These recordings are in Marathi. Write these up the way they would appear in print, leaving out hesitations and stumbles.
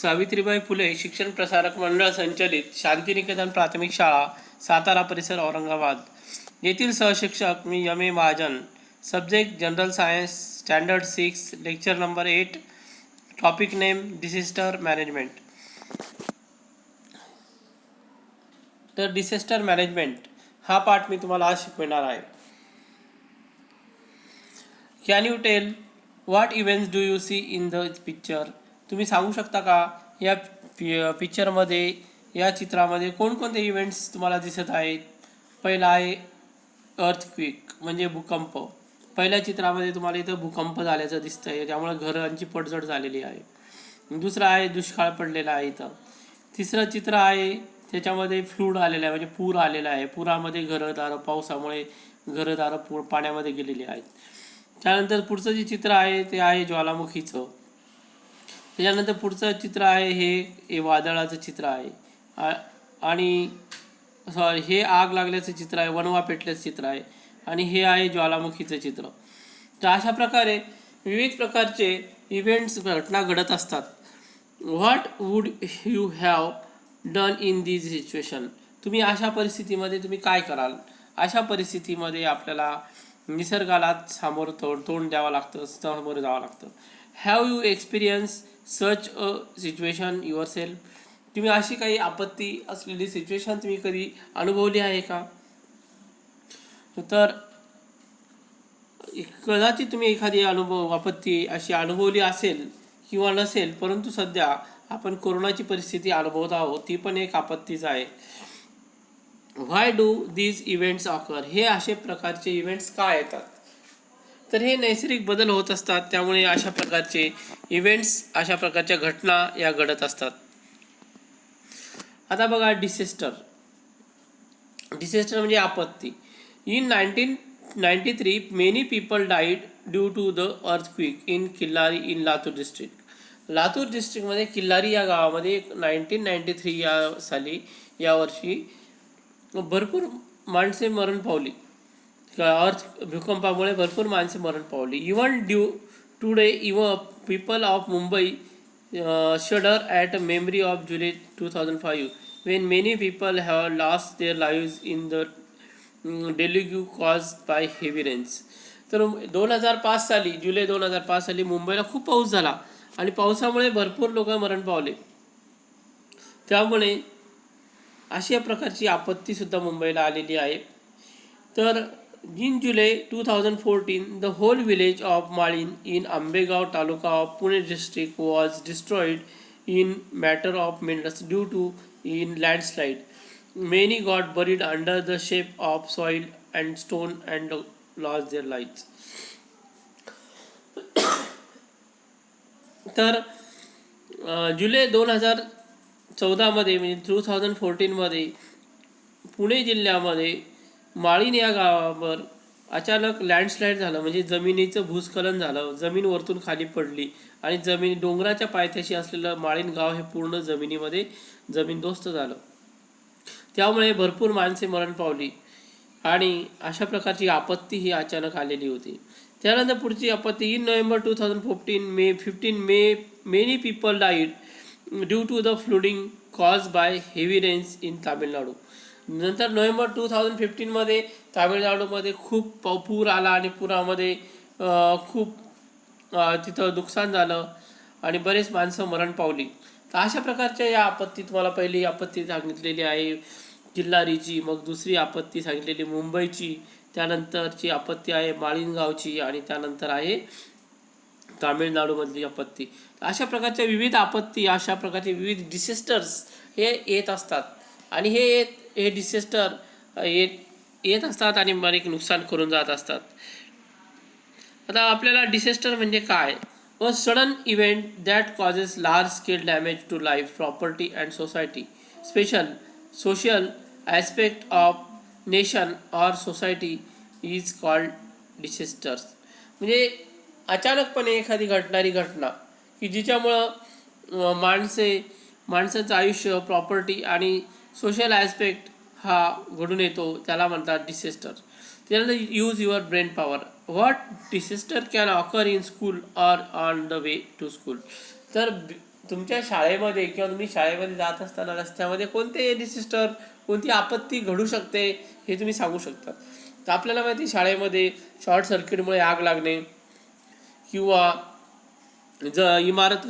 सावित्रीबाई फुले शिक्षण प्रसारक मंडळ संचलित शांतिनिकेतन प्राथमिक शाळा, सातारा परिसर, औरंगाबाद येथील सहशिक्षक मी M.A. Mahajan. Subject general science, standard 6, lecture number 8. Topic name disaster management. तर डिसेस्टर मॅनेजमेंट हा पाठ मी तुम्हाला आज शिकवणार आहे. Can you tell what events do you see in the picture? तुम्ही सांगू शकता का या पिक्चरमध्ये, या चित्रामध्ये कोणकोणते इव्हेंट्स तुम्हाला दिसत आहेत? पहिला आहे अर्थक्विक म्हणजे भूकंप. पहिल्या चित्रामध्ये तुम्हाला इथं भूकंप झाल्याचं दिसतंय, त्यामुळे घरांची पडझड झालेली आहे. दुसरं आहे दुष्काळ पडलेला आहे इथं. तिसरं चित्र आहे त्याच्यामध्ये फ्लूड आलेला आहे, म्हणजे पूर आलेला आहे. पुरामध्ये घरदारं, पावसामुळे घरदारं पाण्यामध्ये गेलेली आहेत. त्यानंतर पुढचं जे चित्र आहे ते आहे ज्वालामुखीचं. त्याच्यानंतर पुढचं चित्र आहे हे वादळाचं चित्र आहे. आणि हे आग लागल्याचं चित्र आहे, वणवा पेटल्याचं चित्र आहे. आणि हे आहे ज्वालामुखीचं चित्र. तर अशा प्रकारे विविध प्रकारचे इव्हेंट्स, घटना घडत असतात. What would you have done in this situation? तुम्ही अशा परिस्थितीमध्ये तुम्ही काय कराल? अशा परिस्थितीमध्ये आपल्याला निसर्गाला तोंड द्यावं लागतं, सामोरं जावं लागतं. Have you experience such a situation your self? तुम्ही अशी काही आपत्ती असलेली सिच्युएशन तुम्ही कधी अनुभवली आहे का? तर कदाचित तुम्ही एखादी आपत्ती अशी अनुभवली असेल किंवा नसेल, परंतु सध्या आपण कोरोनाची परिस्थिती अनुभवत आहोत, ती पण एक आपत्तीच आहे. व्हाय डू दीज इव्हेंट्स ऑकर? हे असे प्रकारचे इव्हेंट्स का येतात? तर हे नैसर्गिक बदल होत असतात, त्यामुळे अशा प्रकारचे इव्हेंट्स, अशा प्रकारच्या घटना या घडत असतात. आता बघा डिसेस्टर. डिसेस्टर म्हणजे आपत्ती. In 1993 many people died due to the earthquake in Killari in Latur district. Latur डिस्ट्रिक्टमध्ये किल्लारी या गावामध्ये 1993 या वर्षी भरपूर माणसे मरण पावली. भूकंपामुळे भरपूर माणसे मरण पावली. Even today people of Mumbai shudder at memory of July 2005 when many people have lost their lives in the deluge caused by heavy rains. तर 2005 साली, जुलै 2005 साली मुंबईला खूप पाऊस झाला आणि पावसामुळे भरपूर लोक मरण पावले. त्यामुळे अशा प्रकारची आपत्तीसुद्धा मुंबईला आलेली आहे. तर in July 2014, the whole village of Malin in Ambegaon Taluka of Pune district was destroyed in matter of minutes due to landslide. Many got buried under the shape of soil and stone and lost their lives. तर जुलै 2014 म्हणजे 2014 पुणे जिल्ह्यामध्ये माळीण या गावावर अचानक लँडस्लाईड झालं, म्हणजे जमिनीचं भूस्खलन झालं. जमीन वरतून खाली पडली आणि डोंगराच्या पायथ्याशी असलेलं माळीण गाव हे पूर्ण जमीनदोस्त झालं. त्यामुळे भरपूर माणसे मरण पावली आणि अशा प्रकारची आपत्ती ही अचानक आलेली होती. त्यानंतर पुढची आपत्ती. In November 2015 many people died due to the flooding cause by heavy rains in Tamil Nadu. नंतर नोव्हेंबर 2015 तामिळनाडूमध्ये खूप पूर आला आणि पुरामध्ये खूप तिथं नुकसान झालं आणि बरेच माणसं मरण पावली. तर अशा प्रकारच्या या आपत्ती, तुम्हाला पहिली आपत्ती सांगितलेली आहे किल्लारीची, मग दुसरी आपत्ती सांगितलेली मुंबईची, त्यानंतरची आपत्ती आहे माळीणगावची आणि त्यानंतर आहे तामिळनाडूमधली आपत्ती. अशा प्रकारच्या विविध आपत्ती, अशा प्रकारचे विविध डिसेस्टर्स हे येत असतात आणि हे डिसेस्टर येत असतात आणि बरेच नुकसान करून जात असतात. आता आपल्याला डिसेस्टर म्हणजे काय? A sudden event that causes large scale damage to life, property and society, social aspect of nation or society is called disasters. म्हणजे अचानकपणे एखादी घडणारी घटना की जिच्यामुळं माणसाचं आयुष्य, प्रॉपर्टी आणि सोशल ॲस्पेक्ट हा घडून येतो, त्याला म्हणतात डिसेस्टर. त्यानंतर use your brain power. What disaster can occur in school or on the way to school. तर तुमच्या शाळेमध्ये किंवा तुम्ही शाळेमध्ये जात असताना रस्त्यामध्ये कोणते डिसिस्टर, कोणती आपत्ती घडू शकते हे तुम्ही सांगू शकता. तर आपल्याला माहिती शाळेमध्ये शॉर्ट सर्किटमुळे आग लागणे किंवा इमारत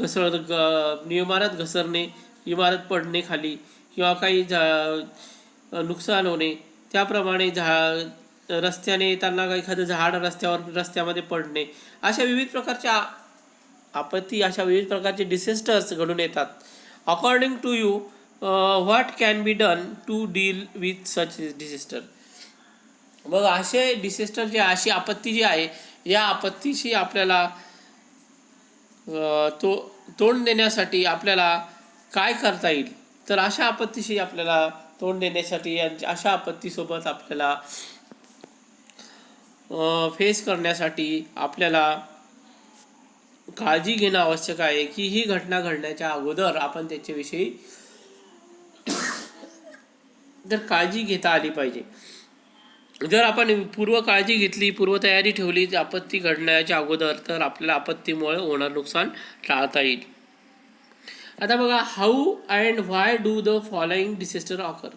घसरणे, इमारत पडणे खाली किंवा काही नुकसान होणे, त्याप्रमाणे रस्त्याने येताना एखादं झाड रस्त्यामध्ये पडणे, अशा विविध प्रकारच्या आपत्ती, अशा विविध प्रकारचे डिसेस्टर्स घडून येतात. According to you what can be done to deal with such disaster. मग असे डिसेस्टर जे, अशी आपत्ती जी आहे, या आपत्तीशी आपल्याला तोंड देण्यासाठी आपल्याला काय करता येईल. तर अशा आपत्तीशी आपल्याला तोंड देण्यासाठी, अशा आपत्तीसोबत आपल्याला फेस करण्यासाठी आपल्याला काळजी घेणं आवश्यक आहे की ही घटना घडण्याच्या अगोदर आपण त्याच्याविषयी तर काळजी घेता आली पाहिजे. जर आपण पूर्व काळजी घेतली, पूर्वतयारी ठेवली आपत्ती घडण्याच्या अगोदर, तर आपल्याला आपत्तीमुळे होणार नुकसान टाळता येईल. आता बघा, how and why do the following disaster occur.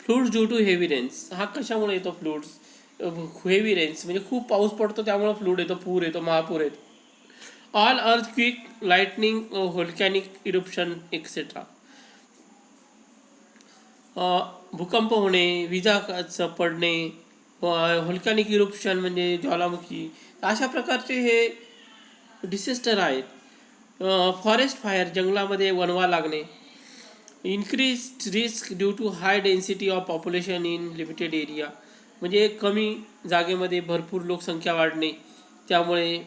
Floods due to heavy rains. हा कशामुळे येतो फ्लूड्स? हेवी रेन्स म्हणजे खूप पाऊस पडतो त्यामुळे फ्लूड येतो, पूर येतो, महापूर येतो. All earthquake, lightning, volcanic eruption etcetera. भूकंप होणे, विजा पडणे, व्होल्कॅनिक इरप्शन म्हणजे ज्वालामुखी, अशा प्रकारचे हे डिसेस्टर आहेत. फॉरेस्ट फायर, जंगलामध्ये वणवा लागणे. Increase risk due to high density of population in limited area, म्हणजे कमी जागेमध्ये भरपूर लोकसंख्या वाढणे, त्यामुळे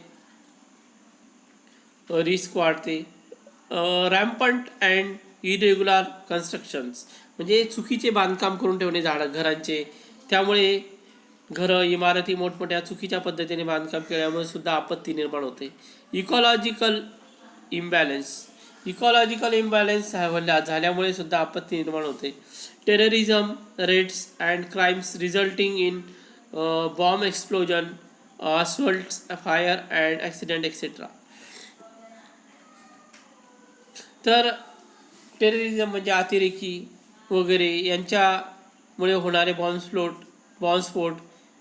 रिस्क वाढते. रॅम्पंट अँड इरेग्युलर कन्स्ट्रक्शन्स, म्हणजे चुकीचे बांधकाम करून ठेवणे घरांचे, त्यामुळे घरं, इमारती मोठमोठ्या चुकीच्या पद्धतीने बांधकाम केल्यामुळे सुद्धा आपत्ती निर्माण होते. इकॉलॉजिकल इम्बॅलन्स झाल्यामुळे सुद्धा आपत्ती निर्माण होते. Terrorism, raids and crimes resulting in bomb explosion, assaults, fire and accident etcetera. तर टेररिझम म्हणजे अतिरेकी वगैरे यांच्यामुळे होणारे बॉम्बस्फोट,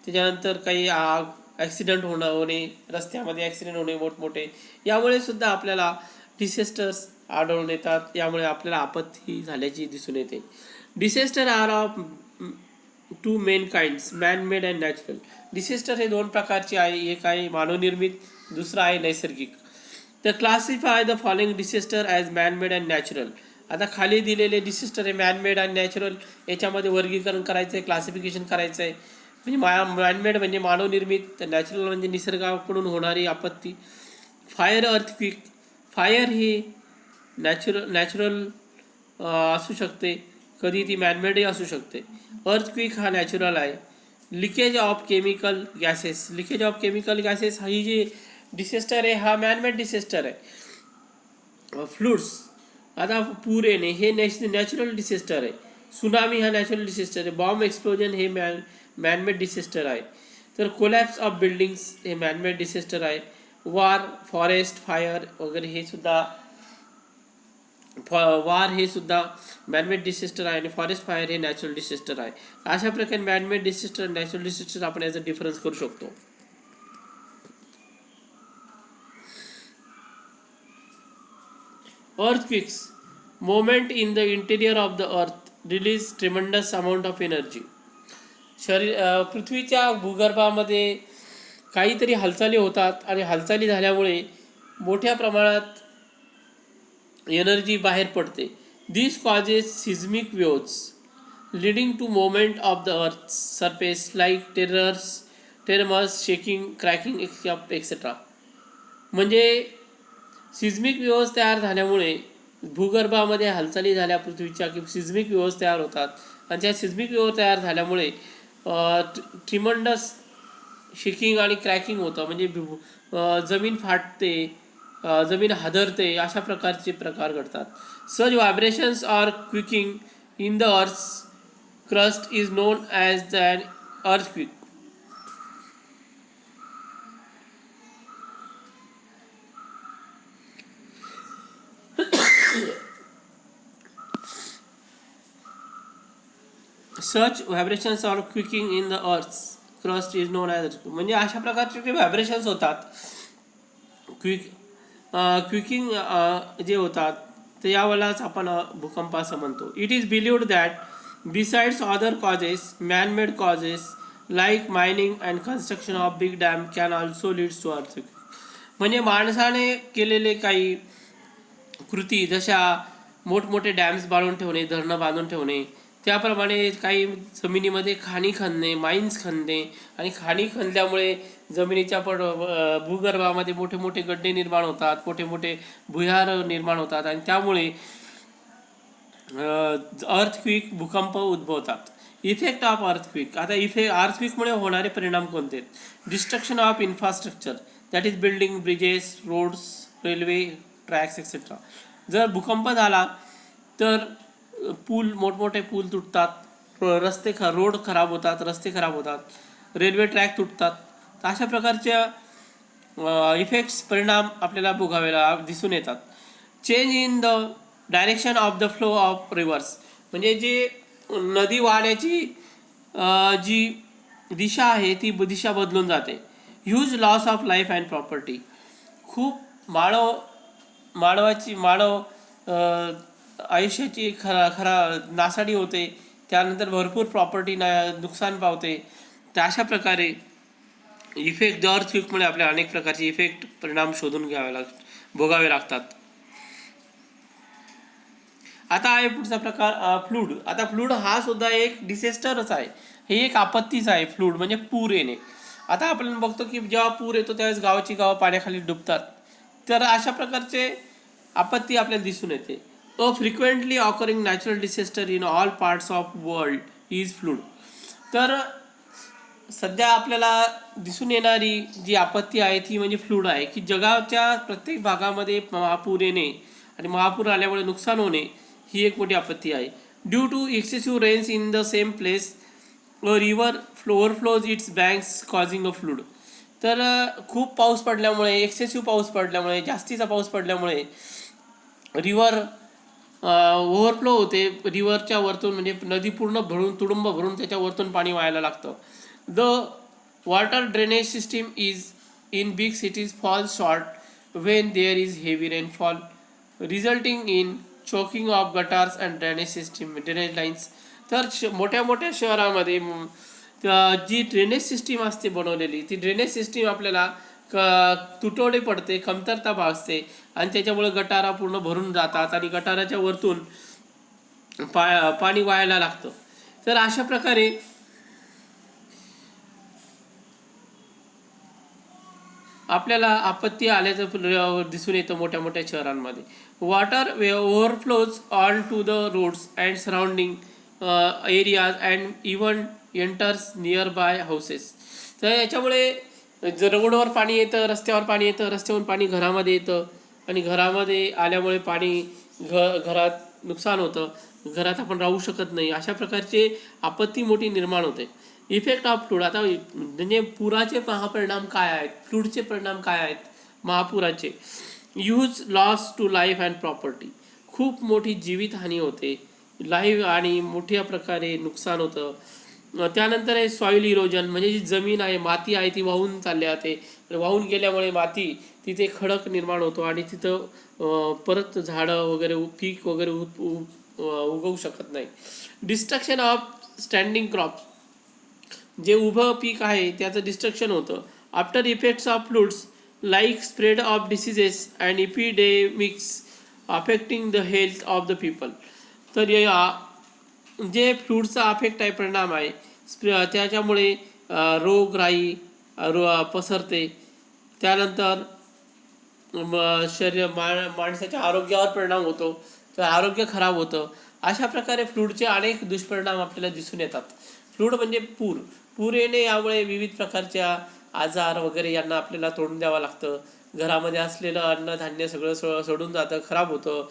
त्याच्यानंतर काही आग, ॲक्सिडेंट होणे, रस्त्यामध्ये ॲक्सिडेंट होणे मोठमोठे, यामुळे सुद्धा आपल्याला डिसेस्टर्स आढळून येतात. यामुळे आपल्याला आपत्ती झाल्याची दिसून येते. Disaster are of two main kinds, man made and natural. Disaster हे दोन प्रकारचे आहे, एक आहे मानवनिर्मित, दुसरा आहे नैसर्गिक. तर classify the following disaster as man made and natural. आता खाली दिलेले डिसेस्टर आहे मॅन मेड आणि नॅचरल, याच्यामध्ये वर्गीकरण करायचं आहे, क्लासिफिकेशन करायचं आहे. म्हणजे मॅनमेड म्हणजे मानवनिर्मित, तर नॅचरल म्हणजे निसर्गाकडून होणारी आपत्ती. Fire, earthquake. फायर ही नॅचरल असू शकते, कधी ती मॅनमेडही असू शकते. अर्थक्विक हा नॅचरल आहे. Leakage of chemical gases. Leakage of chemical gases ही जी डिसेस्टर आहे हा मॅनमेड डिसेस्टर आहे. फ्लूड्स, आता पूर येणे हे नॅचरल डिसेस्टर आहे. सुनामी हा नॅचरल डिसेस्टर आहे. बॉम्ब एक्सप्लोजन हे मॅनमेड डिसेस्टर आहे. तर कोलॅप्स ऑफ बिल्डिंग्स हे मॅनमेड डिसेस्टर आहे. वार, फॉरेस्ट फायर वगैरे हे सुद्धा मॅनमेड डिसेस्टर आहे आणि फॉरेस्ट फायर हे नॅचरल डिसेस्टर आहे. अशा प्रकारे मॅनमेड डिसेस्टर, नॅचरल डिसेस्टर आपण याचा डिफरन्स करू शकतो. Earthquakes, movement in the interior of the earth release tremendous amount of energy. पृथ्वीच्या भूगर्भामध्ये काहीतरी हालचाली होतात आणि हालचाली झाल्यामुळे मोठ्या प्रमाणात एनर्जी बाहेर पडते. This causes seismic waves leading to moment of the earth surface like tremors, shaking, cracking etcetera. म्हणजे सिझमिक वेव्स तयार झाल्यामुळे भूगर्भामध्ये हालचाली झाल्या पृथ्वीच्या की सिझमिक वेव्स तयार होतात आणि त्या सिझमिक वेव्स तयार झाल्यामुळे ट्रिमंडस शेकिंग आणि क्रॅकिंग होतं, म्हणजे जमीन फाटते, जमीन हादरते, अशा प्रकारचे प्रकार घडतात. Such vibrations are quaking in the earth's crust is known as an earthquake. Such vibrations or quaking in the earth crust is known as म्हणजे अशा प्रकारचे जे व्हायब्रेशन्स होतात क्विकिंग जे होतात तर यावेळेलाच आपण भूकंप असं म्हणतो. It is believed that besides other causes man made causes like mining and construction of big dam can also leads to earthquake. म्हणजे माणसाने केलेले काही कृती जशा मोठमोठे डॅम्स बांधून ठेवणे, धरणं बांधून ठेवणे, त्याप्रमाणे काही जमिनीमध्ये खाणी खणणे, माइन्स खणणे आणि खाणी खणल्यामुळे जमिनीच्या भूगर्भामध्ये मोठे मोठे गड्डे निर्माण होतात, मोठे मोठे भुयार निर्माण होतात आणि त्यामुळे अर्थक्विक भूकंप उद्भवतात. Effect of earthquake. आता अर्थक्विकमुळे होणारे परिणाम कोणते? Destruction of infrastructure that is building, bridges, roads, railway tracks etcetera. जर भूकंप झाला तर मोठमोठे पूल तुटतात, रोड खराब होतात, रस्ते खराब होतात, रेल्वे ट्रॅक तुटतात. तर अशा प्रकारच्या इफेक्ट्स परिणाम आपल्याला भोगावेला दिसून येतात. Change in the direction of the flow of reverse. म्हणजे जे नदी वाहण्याची जी दिशा आहे ती दिशा बदलून जाते. Huge loss of life and property. खूप मानव आयुष्याची खरा नासाडी होते. त्यानंतर भरपूर प्रॉपर्टी नुकसान पावते. तर अशा प्रकारे इफेक्ट अर्थक्वेकमुळे आपल्याला अनेक प्रकारचे इफेक्ट परिणाम भोगावे लागतात. आता आहे पुढचा प्रकार फ्लूड. आता फ्लूड हा सुद्धा एक डिसेस्टरच आहे, हे एक आपत्तीच आहे. फ्लूड म्हणजे पूर येणे. आता आपण बघतो की जेव्हा पूर येतो त्यावेळेस गावं पाण्याखाली डुबतात. तर अशा प्रकारचे आपत्ती आपल्याला दिसून येते. A frequently occurring natural disaster in all parts of world is flood. तर सध्या आपल्याला दिसून येणारी जी आपत्ती आहे ती म्हणजे फ्लूड आहे, की जगाच्या प्रत्येक भागामध्ये महापूर येणे आणि महापूर आल्यामुळे नुकसान होणे ही एक मोठी आपत्ती आहे. Due to excessive rains in the same place a river overflows its banks causing a flood. तर खूप पाऊस पडल्यामुळे, एक्सेसिव्ह पाऊस पडल्यामुळे, जास्तीचा पाऊस पडल्यामुळे रिव्हर ओव्हरफ्लो होते. रिव्हरच्या वरतून म्हणजे नदी पूर्ण तुडुंब भरून त्याच्या वरतून पाणी व्हायला लागतं. The water drainage system is in big cities fall short when there is heavy rainfall resulting in choking of gutters and drainage lines. तर मोठ्या मोठ्या शहरामध्ये जी ड्रेनेज सिस्टीम असते बनवलेली, ती ड्रेनेज सिस्टीम आपल्याला तुटवडे पडते, कमतरता भासते आणि त्याच्यामुळे गटारा पूर्ण भरून जातात आणि गटाराच्या वरतून पाणी वाहायला लागतं. तर अशा प्रकारे आपल्याला आपत्ती आल्याचं दिसून येतं मोठ्या मोठ्या शहरांमध्ये. Water overflows on to the roads and surrounding areas and even enters nearby houses. तर याच्यामुळे जर रोडवर पाणी येतं, रस्त्यावर पाणी येतं, रस्त्यावरून पाणी घरामध्ये येतं आणि घरामध्ये आल्यामुळे पाणी घरात नुकसान होतं, घरात आपण राहू शकत नाही. अशा प्रकारचे आपत्ती मोठी निर्माण होते. Effect of fluid. आता म्हणजे पुराचे महापरिणाम काय आहेत, फ्लूडचे परिणाम काय आहेत महापुराचे? Huge loss to life and property. खूप मोठी जीवितहानी होते, लाईफ आणि मोठ्या प्रकारे नुकसान होतं. त्यानंतर आहे सॉईल इरोजन. म्हणजे जी जमीन आहे, माती आहे, ती वाहून चालली जाते. वाहून गेल्यामुळे माती तिथे खडक निर्माण होतो आणि तिथं परत झाडं वगैरे पीक वगैरे उगवू शकत नाही. Destruction of standing crops. जे उभं पीक आहे त्याचं डिस्ट्रक्शन होतं. After effects of floods like spread of diseases and epidemics affecting the health of the people. तर जे फ्लूडचा अफेक्ट आहे, परिणाम आहे, त्याच्यामुळे रोगराई पसरते. त्यानंतर माणसाच्या आरोग्यावर परिणाम होतो, तर आरोग्य खराब होतं. अशा प्रकारे फ्लूडचे अनेक दुष्परिणाम आपल्याला दिसून येतात. फ्लूड म्हणजे पूर येणे. यामुळे विविध प्रकारच्या आजार वगैरे यांना आपल्याला तोंड द्यावं लागतं. घरामध्ये असलेलं अन्नधान्य सगळं सोडून जातं, खराब होतं.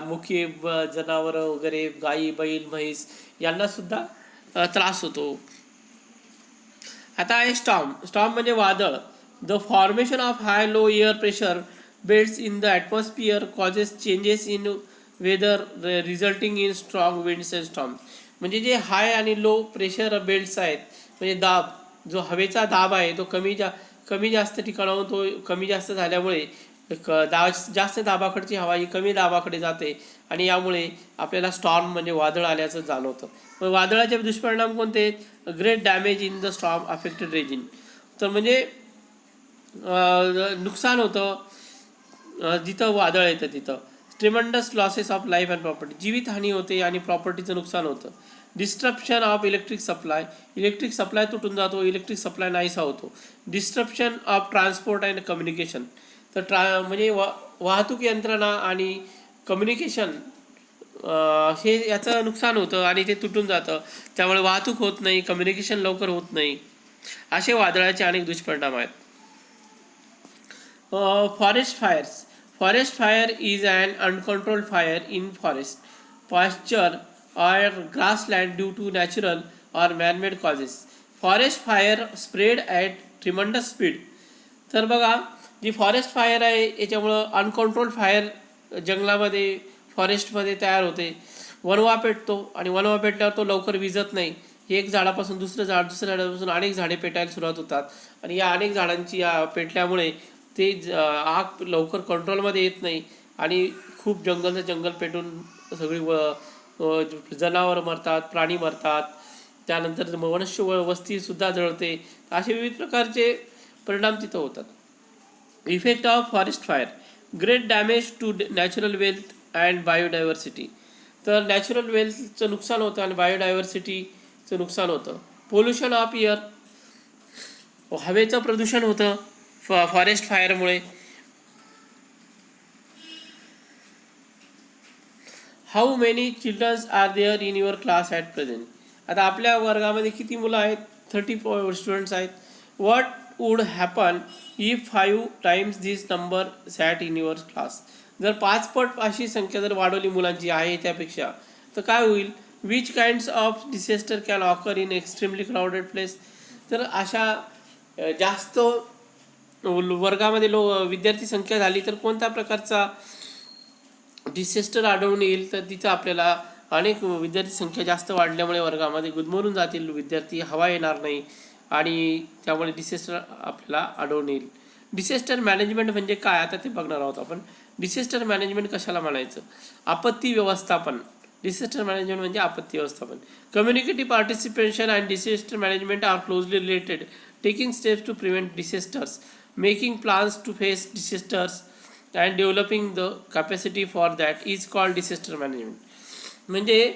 मुख्य जनावरं वगैरे गाई, बैल, म्हैस यांनासुद्धा त्रास होतो. आता आहे स्टॉर्म. स्टॉर्म म्हणजे वादळ. The formation of high low air pressure belts in the atmosphere causes changes in weather resulting in strong winds and storms. म्हणजे जे हाय आणि लो प्रेशर बेल्ट्स आहेत, म्हणजे दाब, जो हवेचा दाब आहे तो कमी जास्त ठिकाणाहून तो कमी जास्त झाल्यामुळे जास्त दाबाकडची हवा ही कमी दाबाकडे जाते आणि यामुळे आपल्याला स्टॉर्म म्हणजे वादळ आल्याचं जाणवतं. मग वादळाचे दुष्परिणाम कोणते? Great damage in the storm affected region. तर म्हणजे नुकसान होतं जिथं वादळ येतं तिथं. Tremendous losses of life and property, जीवितहानी होते आणि प्रॉपर्टीचं नुकसान होतं. डिस्ट्रप्शन ऑफ इलेक्ट्रिक सप्लाय तुटून जातो, इलेक्ट्रिक सप्लाय नाहीसा होतो. Disruption of transport and communication, तर म्हणजे वाहतूक यंत्रणा आणि कम्युनिकेशन हे याचं नुकसान होतं आणि ते तुटून जातं, त्यामुळे वाहतूक होत नाही, कम्युनिकेशन लवकर होत नाही. असे वादळाचे अनेक दुष्परिणाम आहेत. Forest fire is an uncontrolled fire in forest, pasture, or grassland due to natural or man-made causes. Forest fire spread at tremendous speed. तर बघा, जी फॉरेस्ट फायर आहे याच्यामुळं अनकंट्रोल फायर जंगलामध्ये फॉरेस्टमध्ये तयार होते. वणवा पेटतो आणि वणवा पेटल्यावर तो लवकर विजत नाही. एक झाडापासून दुसऱ्या झाडापासून अनेक झाडे पेटायला सुरुवात होतात आणि या अनेक झाडांची पेटल्यामुळे ते आग लवकर कंट्रोलमध्ये येत नाही आणि खूप जंगल पेटून सगळी जनावरं मरतात, प्राणी मरतात, त्यानंतर मनुष्य वस्तीसुद्धा जळते. असे विविध प्रकारचे परिणाम तिथं होतात. Effect of forest fire, great damage to natural wealth and biodiversity. तर नॅचरल वेल्थचं नुकसान होतं आणि बायोडायव्हर्सिटीचं नुकसान होतं. पोल्युशन ऑफ एअर, हवेचं प्रदूषण होतं फॉरेस्ट फायरमुळे. How many childrens are there in your class at present. आता आपल्या वर्गामध्ये किती मुलं आहेत? 30 स्टुडंट्स आहेत. What would happen if 5 times this number sat in your class. जर 5 पट अशी संख्या जर वाढवली मुलांची आहे त्यापेक्षा, तर काय होईल? Which kinds of disaster can occur in extremely crowded place. तर अशा जास्त वर्गामध्ये विद्यार्थी संख्या झाली तर कोणत्या प्रकारचा डिसेस्टर आढळून येईल? तर तिथं आपल्याला अनेक विद्यार्थी संख्या जास्त वाढल्यामुळे वर्गामध्ये गुदमरून जातील विद्यार्थी, हवा येणार नाही आणि त्यामुळे डिसेस्टर आपल्याला आढळून येईल. डिसेस्टर मॅनेजमेंट म्हणजे काय आता ते बघणार आहोत आपण. डिसेस्टर मॅनेजमेंट कशाला म्हणायचं? आपत्ती व्यवस्थापन. डिसेस्टर मॅनेजमेंट म्हणजे आपत्ती व्यवस्थापन. Community participation and disaster management are closely related. Taking steps to prevent disasters, making plans to face disasters and developing the capacity for that is called disaster management. म्हणजे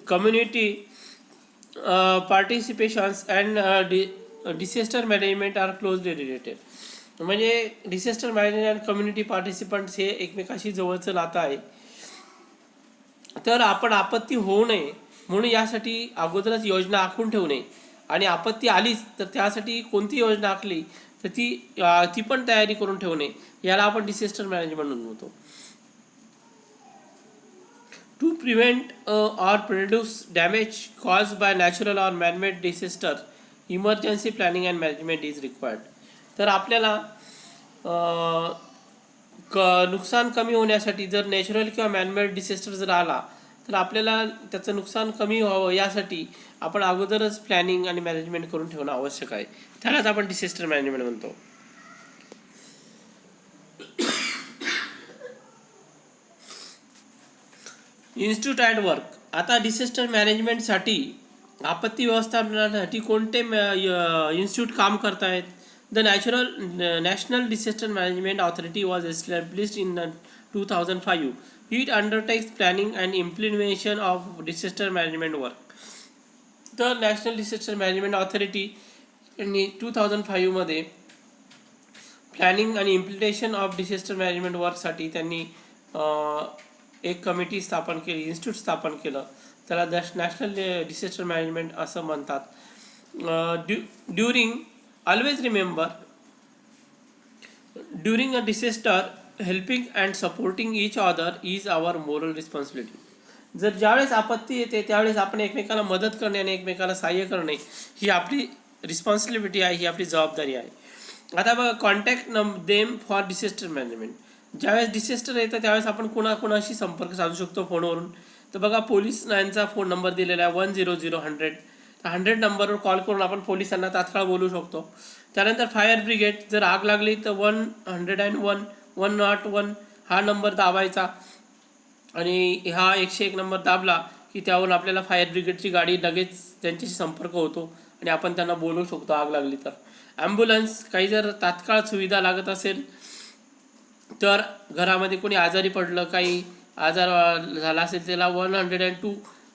community participations and disaster management are closely related. म्हणजे डिसेस्टर मॅनेजमेंट आणि कम्युनिटी पार्टिसिपंट्स हे एकमेकाशी जवळचं नातं आहे. तर आपण आपत्ती होऊ नये म्हणून यासाठी अगोदरच योजना आखून ठेवणे आणि आपत्ती आलीच तर त्यासाठी कोणती योजना आखली तर ती पण तयारी करून ठेवणे, याला आपण डिसेस्टर मॅनेजमेंट म्हणतो. To prevent or produce damage cause by natural or manmade disaster, emergency planning and management is required. तर आपल्याला नुकसान कमी होण्यासाठी जर नॅचरल किंवा मॅनमेड डिसेस्टर जर आला तर आपल्याला त्याचं नुकसान कमी व्हावं यासाठी आपण अगोदरच प्लॅनिंग आणि मॅनेजमेंट करून ठेवणं आवश्यक आहे. त्यालाच आपण डिसेस्टर मॅनेजमेंट म्हणतो. Institute at work. आता डिसेस्टर मॅनेजमेंटसाठी, आपत्ती व्यवस्थापनासाठी कोणते इन्स्टिट्यूट काम करत आहेत? The national disaster management authority was established in 2005. It undertakes planning and implementation of disaster management work. तर नॅशनल डिसेस्टर मॅनेजमेंट ऑथॉरिटी यांनी 2005 प्लॅनिंग आणि इम्प्लिमेंटेशन ऑफ डिसेस्टर मॅनेजमेंट वर्कसाठी त्यांनी एक कमिटी स्थापन केली, इन्स्टिट्यूट स्थापन केलं. त्याला नॅशनल डिसेस्टर मॅनेजमेंट असं म्हणतात. Always remember, during a disaster helping and supporting each other is our moral responsibility. जर ज्यावेळेस आपत्ती येते त्यावेळेस आपण एकमेकाला मदत करणे आणि एकमेकाला सहाय्य करणे ही आपली रिस्पॉन्सिबिलिटी आहे, ही आपली जबाबदारी आहे. आता बघा, contact them for disaster management. ज्यावेळेस डिसेस्टर येतं त्यावेळेस आपण कोणाशी संपर्क साधू शकतो फोनवरून. तर बघा, पोलीस यांचा फोन नंबर दिलेला आहे 100-100. 100 नंबरवर कॉल करून आपण पोलिसांना तात्काळ बोलू शकतो. त्यानंतर फायर ब्रिगेड, जर आग लागली तर 101 हा नंबर दाबायचा आणि हा 101 नंबर दाबला की त्यावरून आपल्याला फायर ब्रिगेडची गाडी लगेच त्यांच्याशी संपर्क होतो आणि आपण त्यांना बोलवू शकतो आग लागली तर. ॲम्ब्युलन्स, काही जर तात्काळ सुविधा लागत असेल तर घरामध्ये कोणी आजारी पडलं, काही आजार झाला असेल, त्याला 102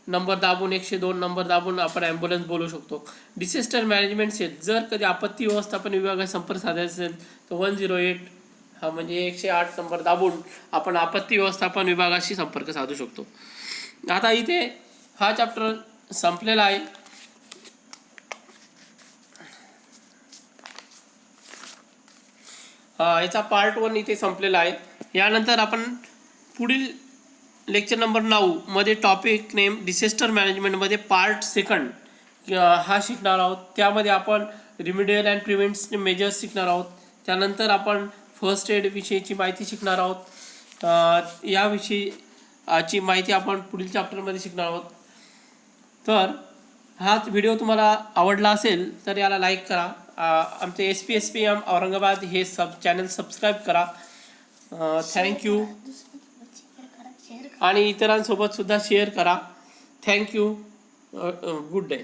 नंबर दाबून 102 नंबर दाबून आपण ॲम्ब्युलन्स बोलवू शकतो. डिसेस्टर मॅनेजमेंट सेल, जर कधी आपत्ती व्यवस्थापन विभागाशी संपर्क साधायचा असेल तर 108 हा म्हणजे 108 नंबर दाबून आपण आपत्ती व्यवस्थापन विभागाशी संपर्क साधू शकतो. आता इथे हा चॅप्टर संपलेला आहे. याचा पार्ट 1 इथे संपलेला आहे. यानंतर आपण पुढील लेक्चर नंबर 9 मध्ये टॉपिक नेम डिसेस्टर मॅनेजमेंटमध्ये पार्ट 2 हा शिकणार आहोत. त्यामध्ये आपण रिमिडियल अँड प्रिव्हेंट मेजर्स शिकणार आहोत. त्यानंतर आपण फर्स्ट एड विषयीची माहिती शिकणार आहोत. याविषयीची माहिती आपण पुढील चॅप्टरमध्ये शिकणार आहोत. तर हा व्हिडिओ तुम्हाला आवडला असेल तर याला लाईक करा. आमचे SPSPM औरंगाबाद हे चॅनल सबस्क्राईब करा. थँक्यू. आणि इतरांसोबत सुद्धा शेअर करा. थँक्यू. Good day.